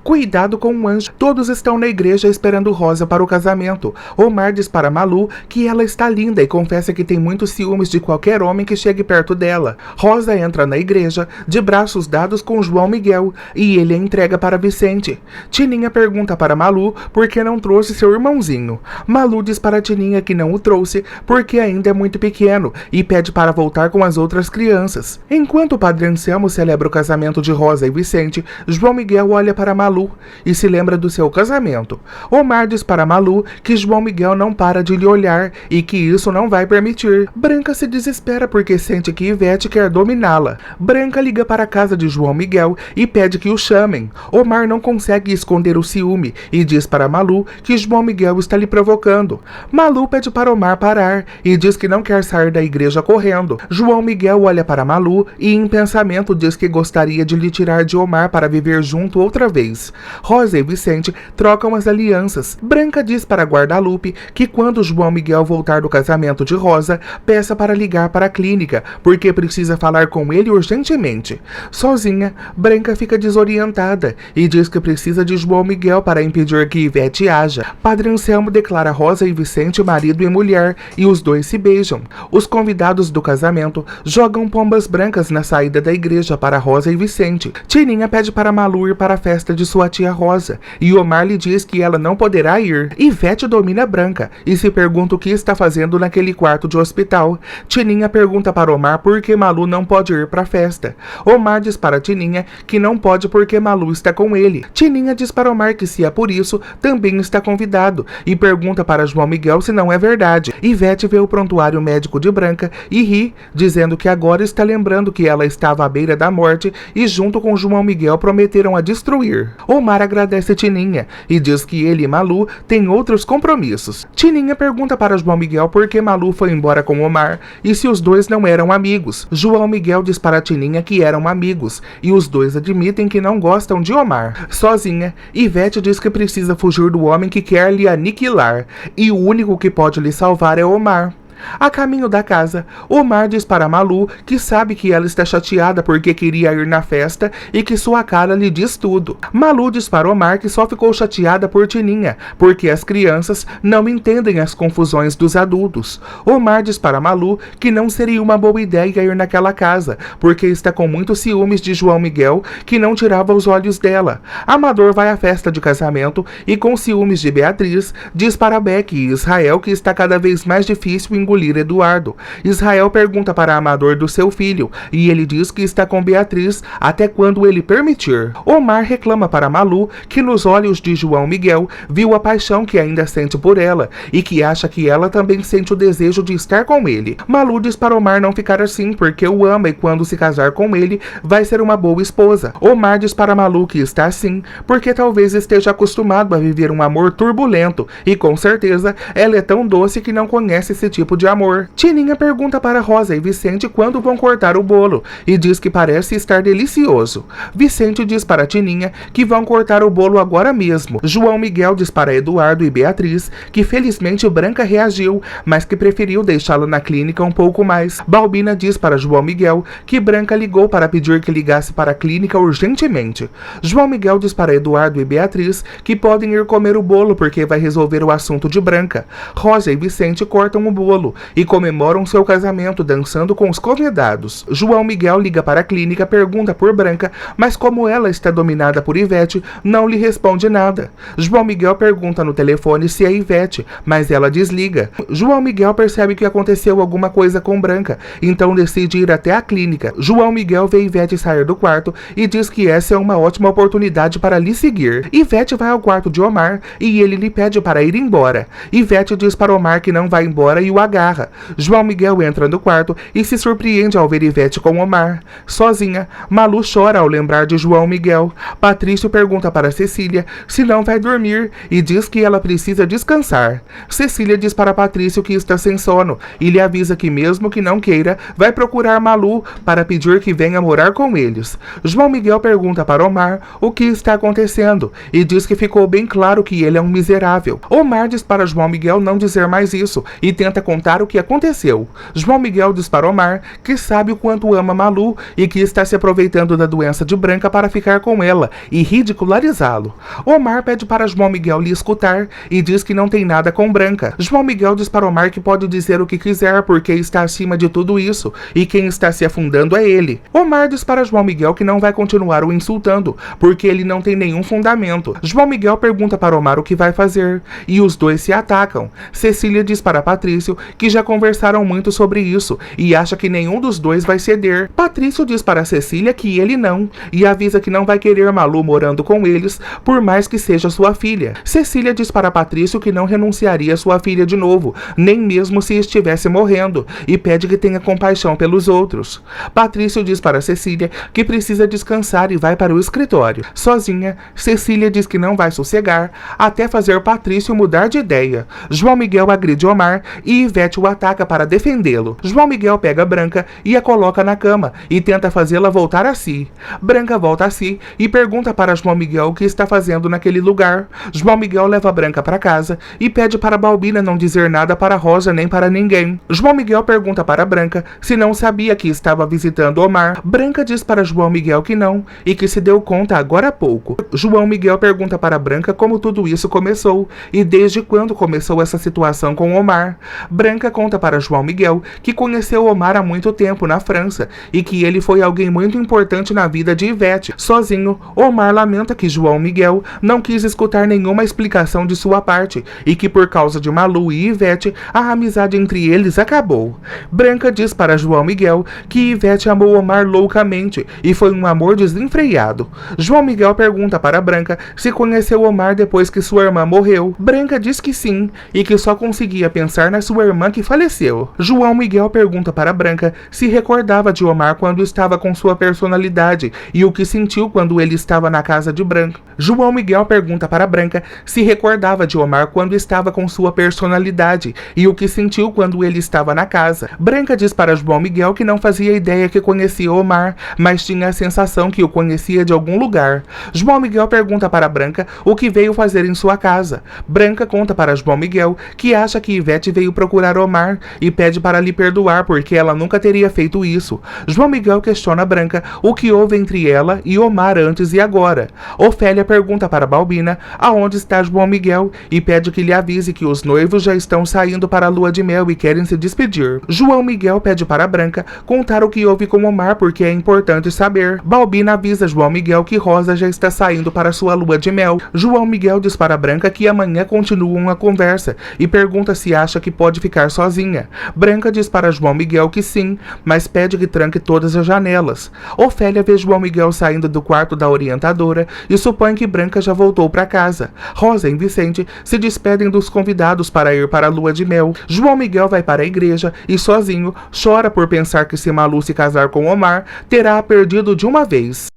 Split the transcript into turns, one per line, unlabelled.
Cuidado com um anjo. Todos estão na igreja esperando Rosa para o casamento. Omar diz para Malu que ela está linda e confessa que tem muitos ciúmes de qualquer homem que chegue perto dela. Rosa entra na igreja, de braços dados com João Miguel, e ele a entrega para Vicente. Tininha pergunta para Malu por que não trouxe seu irmãozinho. Malu diz para Tininha que não o trouxe porque ainda é muito pequeno e pede para voltar com as outras crianças. Enquanto o Padre Anselmo celebra o casamento de Rosa e Vicente, João Miguel olha para Malu e se lembra do seu casamento. Omar diz para Malu que João Miguel não para de lhe olhar e que isso não vai permitir. Branca se desespera porque sente que Ivete quer dominá-la. Branca liga para a casa de João Miguel e pede que o chamem. Omar não consegue esconder o ciúme e diz para Malu que João Miguel está lhe provocando. Malu pede para Omar parar e diz que não quer sair da igreja correndo. João Miguel olha para Malu e em pensamento diz que gostaria de lhe tirar de Omar para viver junto outra vez. Rosa e Vicente trocam as alianças. Branca diz para Guadalupe que quando João Miguel voltar do casamento de Rosa, peça para ligar para a clínica, porque precisa falar com ele urgentemente. Sozinha, Branca fica desorientada e diz que precisa de João Miguel para impedir que Ivete haja. Padre Anselmo declara Rosa e Vicente marido e mulher e os dois se beijam. Os convidados do casamento jogam pombas brancas na saída da igreja para Rosa e Vicente. Tininha pede para Malu ir para a festa de sua tia Rosa e Omar lhe diz que ela não poderá ir. Ivete domina Branca e se pergunta o que está fazendo naquele quarto de hospital. Tininha pergunta para Omar por que Malu não pode ir para a festa. Omar diz para Tininha que não pode porque Malu está com ele. Tininha diz para Omar que se é por isso, também está convidado e pergunta para João Miguel se não é verdade. Ivete vê o prontuário médico de Branca e ri, dizendo que agora está lembrando que ela estava à beira da morte e junto com João Miguel prometeram a destruir. Omar agradece Tininha e diz que ele e Malu têm outros compromissos. Tininha pergunta para João Miguel por que Malu foi embora com Omar e se os dois não eram amigos. João Miguel diz para Tininha que eram amigos e os dois admitem que não gostam de Omar. Sozinha, Ivete diz que precisa fugir do homem que quer lhe aniquilar e o único que pode lhe salvar é Omar. A caminho da casa, Omar diz para Malu que sabe que ela está chateada porque queria ir na festa e que sua cara lhe diz tudo. Malu diz para Omar que só ficou chateada por Tininha, porque as crianças não entendem as confusões dos adultos. Omar diz para Malu que não seria uma boa ideia ir naquela casa, porque está com muitos ciúmes de João Miguel, que não tirava os olhos dela. Amador vai à festa de casamento e com ciúmes de Beatriz, diz para Beck e Israel que está cada vez mais difícil engolir Eduardo. Israel pergunta para Amador do seu filho e ele diz que está com Beatriz até quando ele permitir. Omar reclama para Malu que nos olhos de João Miguel viu a paixão que ainda sente por ela e que acha que ela também sente o desejo de estar com ele. Malu diz para Omar não ficar assim porque o ama e quando se casar com ele vai ser uma boa esposa. Omar diz para Malu que está assim porque talvez esteja acostumado a viver um amor turbulento e com certeza ela é tão doce que não conhece esse tipo de amor. Tininha pergunta para Rosa e Vicente quando vão cortar o bolo e diz que parece estar delicioso. Vicente diz para Tininha que vão cortar o bolo agora mesmo. João Miguel diz para Eduardo e Beatriz que felizmente Branca reagiu, mas que preferiu deixá-la na clínica um pouco mais. Balbina diz para João Miguel que Branca ligou para pedir que ligasse para a clínica urgentemente. João Miguel diz para Eduardo e Beatriz que podem ir comer o bolo porque vai resolver o assunto de Branca. Rosa e Vicente cortam o bolo e comemoram seu casamento dançando com os convidados. João Miguel liga para a clínica, pergunta por Branca, mas como ela está dominada por Ivete, não lhe responde nada. João Miguel pergunta no telefone se é Ivete, mas ela desliga. João Miguel percebe que aconteceu alguma coisa com Branca, então decide ir até a clínica. João Miguel vê Ivete sair do quarto e diz que essa é uma ótima oportunidade para lhe seguir. Ivete vai ao quarto de Omar e ele lhe pede para ir embora. Ivete diz para Omar que não vai embora e o agarra. João Miguel entra no quarto e se surpreende ao ver Ivete com Omar. Sozinha, Malu chora ao lembrar de João Miguel. Patrício pergunta para Cecília se não vai dormir e diz que ela precisa descansar. Cecília diz para Patrício que está sem sono e lhe avisa que mesmo que não queira, vai procurar Malu para pedir que venha morar com eles. João Miguel pergunta para Omar o que está acontecendo e diz que ficou bem claro que ele é um miserável. Omar diz para João Miguel não dizer mais isso e tenta contar contar o que aconteceu. João Miguel diz para Omar que sabe o quanto ama Malu e que está se aproveitando da doença de Branca para ficar com ela e ridicularizá-lo. Omar pede para João Miguel lhe escutar e diz que não tem nada com Branca. João Miguel diz para Omar que pode dizer o que quiser porque está acima de tudo isso e quem está se afundando é ele. Omar diz para João Miguel que não vai continuar o insultando porque ele não tem nenhum fundamento. João Miguel pergunta para Omar o que vai fazer e os dois se atacam. Cecília diz para Patrício que já conversaram muito sobre isso e acha que nenhum dos dois vai ceder. Patrício diz para Cecília que ele não e avisa que não vai querer Malu morando com eles, por mais que seja sua filha. Cecília diz para Patrício que não renunciaria sua filha de novo, nem mesmo se estivesse morrendo, e pede que tenha compaixão pelos outros. Patrício diz para Cecília que precisa descansar e vai para o escritório. Sozinha, Cecília diz que não vai sossegar até fazer Patrício mudar de ideia. João Miguel agride Omar e Ivete o ataca para defendê-lo. João Miguel pega Branca e a coloca na cama e tenta fazê-la voltar a si. Branca volta a si e pergunta para João Miguel o que está fazendo naquele lugar. João Miguel leva Branca para casa e pede para Balbina não dizer nada para Rosa nem para ninguém. João Miguel pergunta para Branca se não sabia que estava visitando Omar. Branca diz para João Miguel que não e que se deu conta agora há pouco. João Miguel pergunta para Branca como tudo isso começou e desde quando começou essa situação com Omar. Branca conta para João Miguel que conheceu Omar há muito tempo na França e que ele foi alguém muito importante na vida de Ivete. Sozinho, Omar lamenta que João Miguel não quis escutar nenhuma explicação de sua parte e que por causa de Malu e Ivete, a amizade entre eles acabou. Branca diz para João Miguel que Ivete amou Omar loucamente e foi um amor desenfreado. João Miguel pergunta para Branca se conheceu Omar depois que sua irmã morreu. Branca diz que sim e que só conseguia pensar na sua irmã que faleceu. João Miguel pergunta para Branca se recordava de Omar quando estava com sua personalidade e o que sentiu quando ele estava na casa de Branca. João Miguel pergunta para Branca se recordava de Omar quando estava com sua personalidade e o que sentiu quando ele estava na casa. Branca diz para João Miguel que não fazia ideia que conhecia Omar, mas tinha a sensação que o conhecia de algum lugar. João Miguel pergunta para Branca o que veio fazer em sua casa. Branca conta para João Miguel que acha que Ivete veio procurar Omar e pede para lhe perdoar porque ela nunca teria feito isso. João Miguel questiona Branca o que houve entre ela e Omar antes e agora. Ofélia pergunta para Balbina aonde está João Miguel e pede que lhe avise que os noivos já estão saindo para a lua de mel e querem se despedir. João Miguel pede para Branca contar o que houve com Omar porque é importante saber. Balbina avisa João Miguel que Rosa já está saindo para sua lua de mel. João Miguel diz para Branca que amanhã continuam a conversa e pergunta se acha que pode ficar sozinha. Branca diz para João Miguel que sim, mas pede que tranque todas as janelas. Ofélia vê João Miguel saindo do quarto da orientadora e supõe que Branca já voltou para casa. Rosa e Vicente se despedem dos convidados para ir para a lua de mel. João Miguel vai para a igreja e sozinho chora por pensar que se Malu se casar com Omar, terá a perdido de uma vez.